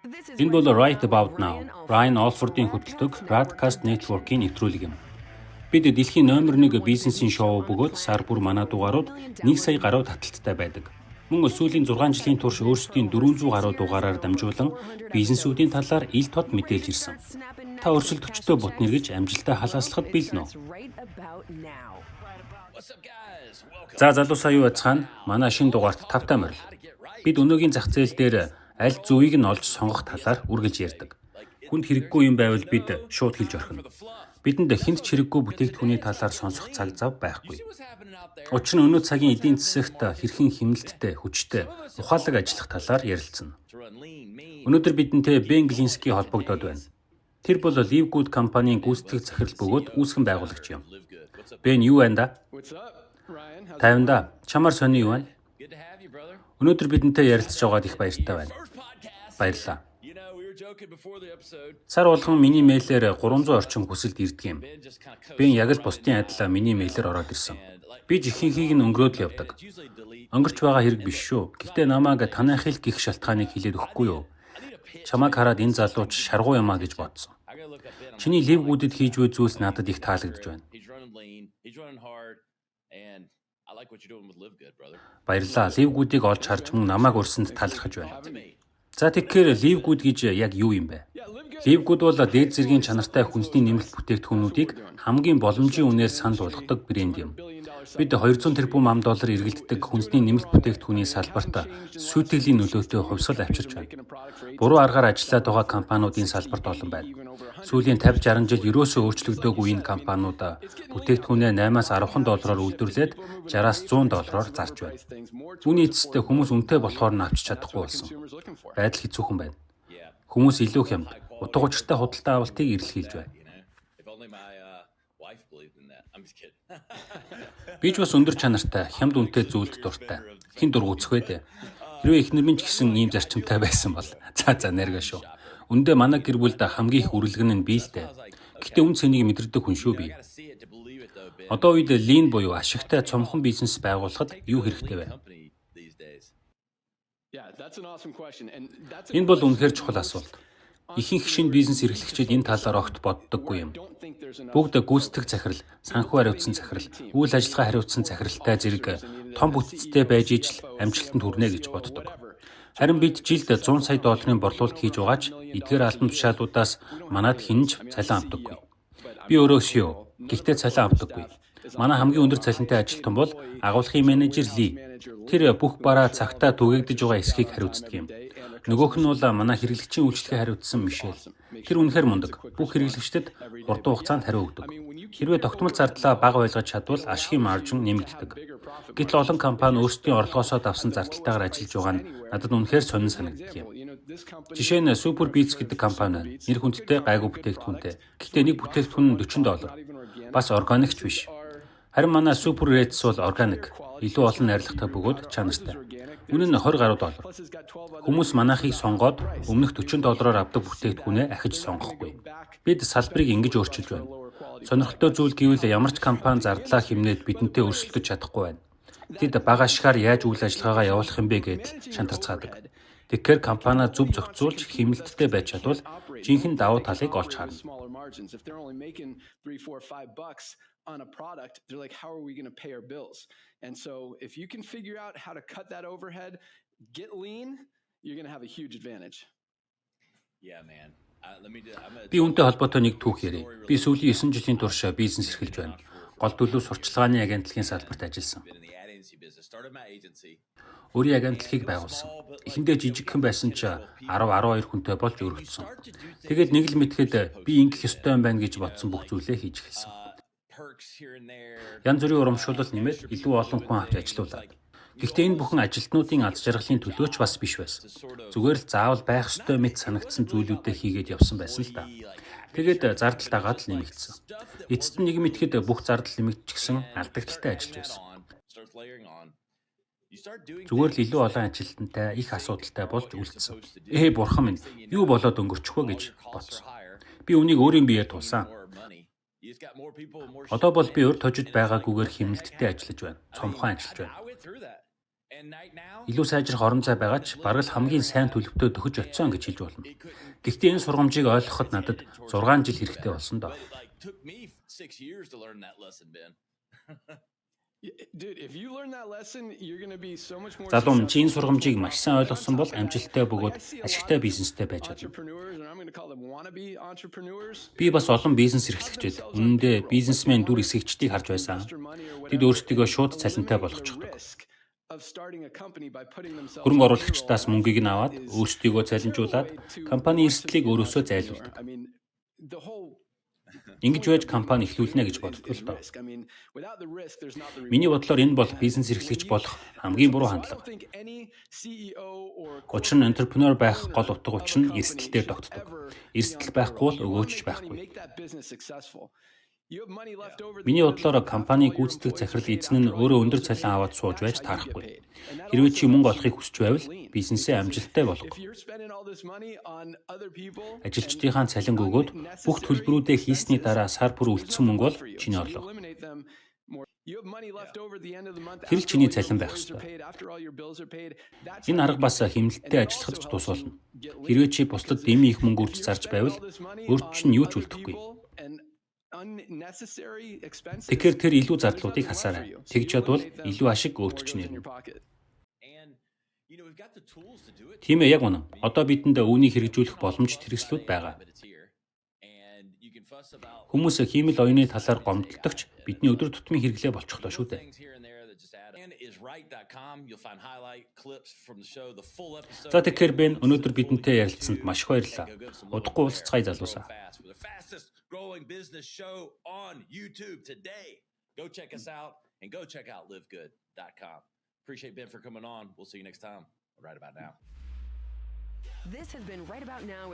Энэ бол Right About Now, Brian Olford-ийн хөтэлдэг Broadcast Network-ийн нэвтрүүлэг юм. Бид дэлхийн номер 1 бизнесийн шоу бөгөөд сар бүр манай дугаарууд 1 сая гаруй таталттай байдаг. Мөн сүүлийн 6 жилийн турш өөрсдийн 400 гаруй дугаараар дамжуулан бизнесүүдийн талаар ил тод мэдээлж ирсэн. Та өрсөлд өчтөө бут нэргэж амжилтаа халааслахад бэлэн үү? За залуусаа юу яцхан манай шинэ дугаарт тавтай морил. Бид өнөөгийн зах зээл дээр аль зүгийг нь олж сонгох талаар үргэлж ярьдаг. Хүнд хэрэггүй юм байвал бид шууд хэлж орхино. Бидэнд хүнд ч хэрэггүй бүтээгдэхүүний талаар сонсох цаг зав байхгүй. Учир нь өнөө цагийн эдийн засагт хэрхэн хэмнэлттэй, хүчтэй, ухаалаг ажиллах талаар ярилцсан. Өнөөдөр бидэнтэй Бен Глинский холбогдоод байна. Тэр бол Live Good компанийн гүйцэтгэх захирал бөгөөд үүсгэн байгуулагч юм. Бен юу байна да? Тайванда. Чамаар сони юу байна? Өнөөдөр бидэнтэй ярилцж байгаад их баяртай байна. Баярлалаа. Сар болгон миний мэйлээр 300 орчим хүсэлт ирдэг юм. Бен яг л бусдын адилаа миний мэйлээр ороод ирсэн. Би жихэнхийг нь өнгөрөөд л явдаг. Өнгөрч байгаа хэрэг биш шүү. Гэхдээ намайг танайх л гих шалтгааныг хэлээд өгөхгүй юу? Чамайг хараад энэ залууч шаргуу юмаа гэж бодсон. Чиний Live Good-д хийж буй зүйлс надад их таалагдж байна. Баярлалаа. Live Good-ыг олж харж мөн намайг урсанд талархаж байна. За тэгэхээр Live Good гэж яг юу юм бэ? Live Good бол дээд зэргийн чанартай хүнсний нэмэлт бүтээгдэхүүнүүдийг хамгийн боломжийн үнээр санал болгодог брэнд юм. Бид 200 тэрбум $, эргэлддэг хүнсний нэмэлт бүтээгдэхүүний салбарт сүйтгэлийн нөлөөтэй хувьсгал авчирч байна. Буруу аргаар ажиллаад байгаа компаниудын салбарт олон байна. Сүүлийн 50-60 жил ерөөсөө өөрчлөгдөөгүй энэ компаниуд бүтээгдэхүүнээ $8-10 үйлдвэрлээд $60-100 зарж байна. Үүний эцэст хүмүүс үнэтэй болохоор нь авч чадахгүй болсон. Байдал хэцүүхэн байна. Хүмүүс илүү хямд, утга учиртай худалдаа авалтыг эрэлхийлж байна. Бич бас өндөр чанартай, хямд үнэтэй зүйлд дуртай. Хин дургуцх вэ дээ. Хэрвээ эхнэр минь ч гэсэн ийм зарчимтай байсан бол за нэргээ шүү. Үндэ манай гэр бүлд хамгийн их үрэлгэн нь би л дээ. Гэхдээ үн цэнийг мэдэрдэг хүн шүү би. Одоо үед лин буюу ашигтай цомхон бизнес байгуулахад юу хэрэгтэй вэ? Энэ бол үнэхээр чухал асуулт. Ихэнх шинэ бизнес эрхлэгчид энэ талаар огт боддоггүй юм. Бүгд гүйцэтгэх захирал, санхүү хариуцсан захирал, үйл ажиллагаа хариуцсан захиралтай зэрэг том бүтцтэй байж ижил амжилтанд хүрнэ гэж боддог. Харин бид жилд $100 сая борлуулалт хийж байгаач эдгээр албан тушаалуудаас манад хинж цалин авдаггүй. Би өөрөө CEO, гэхдээ цалин авдаггүй. Манай хамгийн өндөр цалинтай ажилтан бол агуулгын менежер Ли. Тэр бүх бараа цагтаа түгээгдэж байгаа эсхийг хариуцдаг юм. Нөгөөх нь бол манай хэрэглэгчийн үйлчлэгээ хариуцсан Мишель. Тэр үнэхээр мундаг. Бүх хэрэглэгчдэд хурдан хугацаанд хариу өгдөг. Хэрвээ тогтмол зардлаа бага байлгаж чадвал ашигын маржин нэмэгддэг. Гэтэл олон компани өөрсдийн орлогоосоо давсан зардалтайгаар ажиллаж байгаа нь надад үнэхээр сонин санагддаг юм. Жишээ нь Super Beats гэдэг компани байна. Нэр хүндтэй гайгүй бүтээгдэхүүнтэй. Гэхдээ нэг бүтээгдэхүүн нь $40. Бас органикч биш. Харин манай Super Reds бол органик. Илүү олон найрлагатай бөгөөд чанартай. Үнэ нь $20 гаруй. Хүмүүс манайхыг сонгоод өмнөх $40 авдаг бүтээгдэхүүнээ ахиж сонгохгүй. Бид салбарыг ингэж өөрчилж байна. Сонирхолтой зүйл гэвэл ямар ч компани зардлаа хэмнээд бидэнтэй өрсөлдөж чадахгүй байна. Тэд бага ашгаар яаж үйл ажиллагаагаа явуулах юм бэ гэдэл шантарцгаадаг. Тэгэхээр компаниа зөв зохицуулж хэмнэлттэй байж чадвал жинхэнэ давуу талыг олж харна. On a product, they're like, how are we going to pay our bills? And so if you can figure out how to cut that overhead, get lean, you're going to have a huge advantage. Yeah, man. Би үүнтэй холбоотой нэг түүх ярив. Би сүүлийн 9 жилийн турш бизнес эрхэлж байна. Гол төлөв сурчлагын агентлагийн салбарт ажилласан. Өөрийн агентлагийг байгуулсан. Эхэндээ жижигхэн байсан ч 10-12 хүнтэй болж өргөцсөн. Тэгээд нэг л мэдхэд би ингэх ёстой юм байна гэж бодсон бүх зүйлээ хийж эхэлсэн. Янз бүрийн урамшуулал нэмээд илүү олон хүн авч ажилуулад. Гэхдээ энэ бүхэн ажилтнуудын аз жаргалын төлөөч бас биш байсан. Зүгээр л заавал байх ёстой мэт санагдсан зүйлүүдээ хийгээд явсан байсан л да. Тэгээд зардал дагаад л нэмэгдсэн. Эцэст нь нэг мэтгэд бүх зардал нэмэгдчихсэн алдагдaltaй ажиллаж байсан. Зүгээр л илүү олон ажилтнтай их асуудалтай болж үлдсэн. Бурхан минь юу болоод өнгөрчих вэ гэж бодсон. Би үнийг өөрийн биеэ тулсан. Одоо бол би өр тожид байгаагүйгээр хэмнэлттэй ажиллаж байна. Цомхон ажиллаж байна. Илүү сайжрах орон зай байгаа ч бараг л хамгийн сайн төлөвтөө төхөж очисон гэж хэлж болно. Гэхдээ энэ сургамжийг ойлгоход надад 6 жил хэрэгтэй болсон доо. Took me 6 years to learn that lesson, Ben. Dude, if you learn that lesson, you're going to be so much more Залуу чи энэ сургамжийг маш сайн ойлгосон бол амжилттай бөгөөд ашигтай бизнестэй байж чадна. entrepreneurs, and I'm going to call them wannabe entrepreneurs. Би бас олон бизнес эрхлэгчид үнэндээ бизнесмен дүр эсэгчдийг харж байсан. Тэд өөрсдийгөө шууд цалинтай болгочихдог. Хөрөнгө оруулагчдаас мөнгийг нь аваад өөрсдийгөө цалинжуулаад компани эрсдлийг өөрөөсөө зайлуулдаг. Ингэж байж компани эхлүүлнэ гэж боддог л доо. Миний бодлоор энэ бол бизнес эрхлэгч болох хамгийн буруу хандлага. Учир нь энтерпренeur байх гол утга учир нь эрсдэлээр тогтдог. Эрсдэл байхгүй бол өгөөжж байхгүй. Миний бодлоор компани гүйцэтгэх захирал эзэн нь өөрөө өндөр цалин аваад сууж байж таарахгүй. Хэрвээ чи мөнгө олохыг хүсэж байвал бизнесээ амжилттай болгох. Ажилчдынхаа цалин өгөөд бүх төлбөрүүдээ хийсний дараа сар бүр үлдсэн мөнгө бол чиний орлого. Тэр л чиний цалин байх ёстой. Энэ арга бас хэмнэлттэй ажиллахад ч тус болно. Хэрвээ чи бусдад дэмий их мөнгө үрж зарж байвал өөрт чинь юу ч үлдэхгүй. Тэгэхээр тэр илүү зардлуудыг хасаарай. Тэгж чадвал илүү ашиг өөрт чинь ирнэ. Тийм ээ, яг үнэн. Одоо бидэнд үүнийг хэрэгжүүлэх боломж хэрэгслүүд байгаа. Хүмүүс хиймэл оюуны талаар гомдолдогч бидний өдөр тутмын хэрэглээ болчихлоо шүү дээ. За тэгэхээр Ben өнөөдөр бидэнтэй ярилцсанд маш их баярлалаа. Удахгүй уулзцгаая залуусаа. Growing business show on YouTube today. Go check us out and go check out livegood.com. Appreciate Ben for coming on. We'll see you next time. Right about now. This has been Right About Now with